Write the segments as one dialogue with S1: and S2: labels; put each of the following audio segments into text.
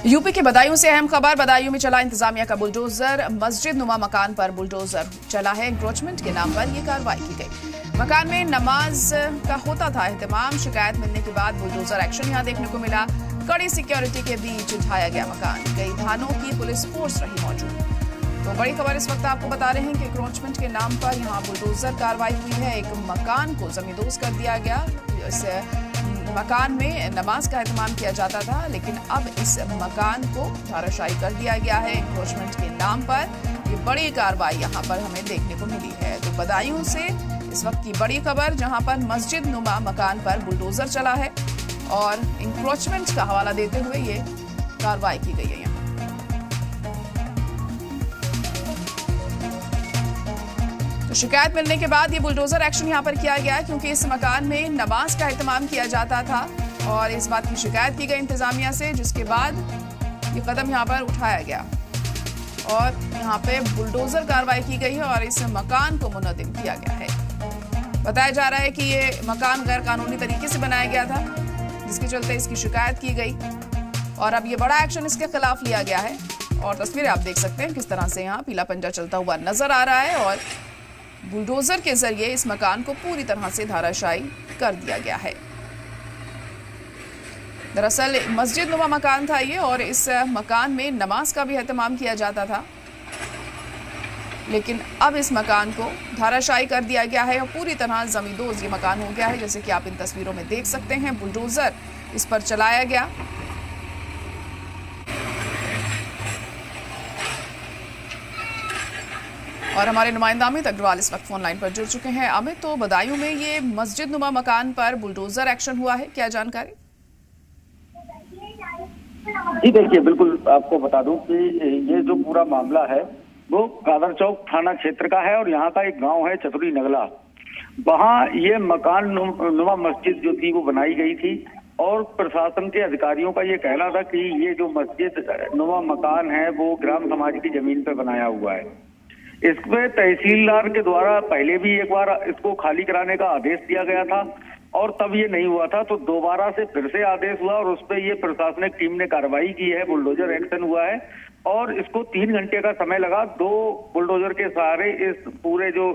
S1: UP के बदायूं से अहम खबर। बदायूं में चला इंतजामिया का बुलडोजर। मस्जिद नुमा मकान पर बुलडोजर चला है। इंक्रोचमेंट के नाम पर यह कार्रवाई की गई। मकान में नमाज का होता था एहतमाम। शिकायत मिलने के बाद बुलडोजर एक्शन यहां देखने को मिला। कड़ी सिक्योरिटी के बीच उठाया गया मकान। कई थानों की पुलिस फोर्स रही मौजूद। तो बड़ी खबर इस वक्त आपको बता रहे हैं कि इंक्रोचमेंट के नाम पर यहां बुलडोजर कार्रवाई हुई है। एक मकान को जमींदोज कर दिया गया। इस मकान में नमाज का एहतमाम किया जाता था, लेकिन अब इस मकान को धराशायी कर दिया गया है। इंक्रोचमेंट के नाम पर ये बड़ी कार्रवाई यहां पर हमें देखने को मिली है। तो बदायूं से इस वक्त की बड़ी खबर, जहां पर मस्जिद नुमा मकान पर बुलडोजर चला है और इंक्रोचमेंट का हवाला देते हुए ये कार्रवाई की गई है। तो शिकायत मिलने के बाद ये बुलडोजर एक्शन यहां पर किया गया, क्योंकि इस मकान में नमाज का एहतमाम किया जाता था और इस बात की शिकायत की गई इंतजामिया से, जिसके बाद ये कदम यहां पर उठाया गया और यहां पे बुलडोजर कार्रवाई की गई है और इस मकान को मुनहदिम किया गया है। बताया जा रहा है कि ये मकान गैर कानूनी तरीके से बनाया गया था, जिसके चलते इसकी शिकायत की गई और अब ये बड़ा एक्शन इसके खिलाफ लिया गया है। और तस्वीरें आप देख सकते हैं किस तरह से यहाँ पीला पंजा चलता हुआ नजर आ रहा है और बुलडोजर के जरिए इस मकान को पूरी तरह से धराशायी कर दिया गया है। दरअसल मस्जिद नुमा मकान था ये और इस मकान में नमाज का भी एहतमाम किया जाता था, लेकिन अब इस मकान को धराशायी कर दिया गया है और पूरी तरह जमींदोज ये मकान हो गया है। जैसे कि आप इन तस्वीरों में देख सकते हैं, बुलडोजर इस पर चलाया गया। और हमारे नुमाइंदा अमित अग्रवाल इस वक्त फोन लाइन पर जुड़ चुके हैं। अमित, तो बदायूं में ये मस्जिद नुमा मकान पर बुलडोजर एक्शन हुआ है, क्या जानकारी?
S2: जी देखिए, बिल्कुल आपको बता दूं कि ये जो पूरा मामला है वो कादर चौक थाना क्षेत्र का है और यहाँ का एक गांव है चतुरी नगला। वहाँ ये मकान नुमा मस्जिद जो थी वो बनाई गई थी और प्रशासन के अधिकारियों का ये कहना था कि ये जो मस्जिद नुमा मकान है वो ग्राम समाज की जमीन पर बनाया हुआ है। इसमें तहसीलदार के द्वारा पहले भी एक बार इसको खाली कराने का आदेश दिया गया था और तब ये नहीं हुआ था, तो दोबारा से फिर से आदेश हुआ और उस पर ये प्रशासनिक टीम ने कार्रवाई की है। बुलडोजर एक्शन हुआ है और इसको 3 घंटे का समय लगा। 2 बुलडोजर के सहारे इस पूरे जो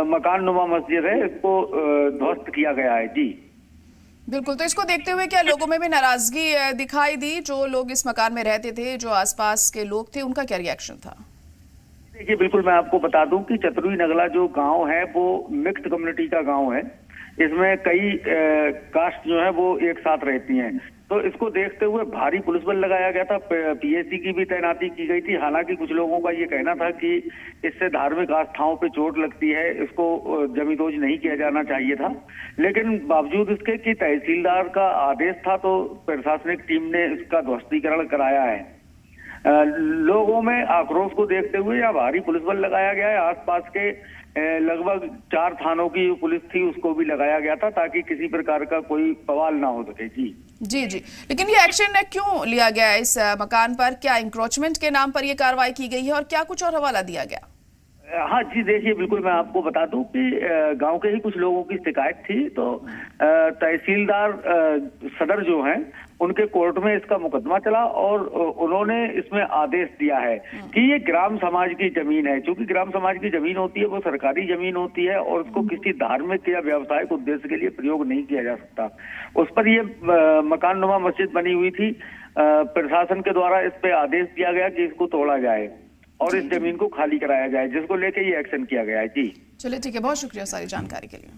S2: मकान नुमा मस्जिद है इसको ध्वस्त किया गया है। जी
S1: बिल्कुल, तो इसको देखते हुए क्या लोगों में भी नाराजगी दिखाई दी? जो लोग इस मकान में रहते थे, जो आसपास के लोग थे, उनका क्या रिएक्शन था?
S2: देखिए, बिल्कुल मैं आपको बता दूं कि चतुरी नगला जो गांव है वो मिक्स्ड कम्युनिटी का गांव है। इसमें कई कास्ट जो है वो एक साथ रहती हैं, तो इसको देखते हुए भारी पुलिस बल लगाया गया था। पीएससी की भी तैनाती की गई थी। हालांकि कुछ लोगों का ये कहना था कि इससे धार्मिक आस्थाओं पे चोट लगती है, इसको जमींदोज नहीं किया जाना चाहिए था, लेकिन बावजूद इसके कि तहसीलदार का आदेश था तो प्रशासनिक टीम ने इसका ध्वस्तीकरण कराया है। लोगों में आक्रोश को देखते हुए यहाँ भारी पुलिस बल लगाया गया है। आसपास के लगभग 4 थानों की जो पुलिस थी उसको भी लगाया गया था ताकि किसी प्रकार का कोई बवाल ना हो सके। जी
S1: जी जी, लेकिन ये एक्शन क्यों लिया गया है इस मकान पर? क्या इंक्रोचमेंट के नाम पर ये कार्रवाई की गई है और क्या कुछ और हवाला दिया गया?
S2: हाँ जी देखिए, बिल्कुल मैं आपको बता दूं कि गांव के ही कुछ लोगों की शिकायत थी, तो तहसीलदार सदर जो हैं उनके कोर्ट में इसका मुकदमा चला और उन्होंने इसमें आदेश दिया है कि ये ग्राम समाज की जमीन है। चूंकि ग्राम समाज की जमीन होती है वो सरकारी जमीन होती है और उसको किसी धार्मिक या व्यावसायिक उद्देश्य के लिए प्रयोग नहीं किया जा सकता। उस पर ये मकान नुमा मस्जिद बनी हुई थी। प्रशासन के द्वारा इस पे आदेश दिया गया कि इसको तोड़ा जाए और इस जमीन को खाली कराया जाए, जिसको लेके ये एक्शन किया गया है। जी
S1: चलिए ठीक है, बहुत शुक्रिया सारी जानकारी के लिए।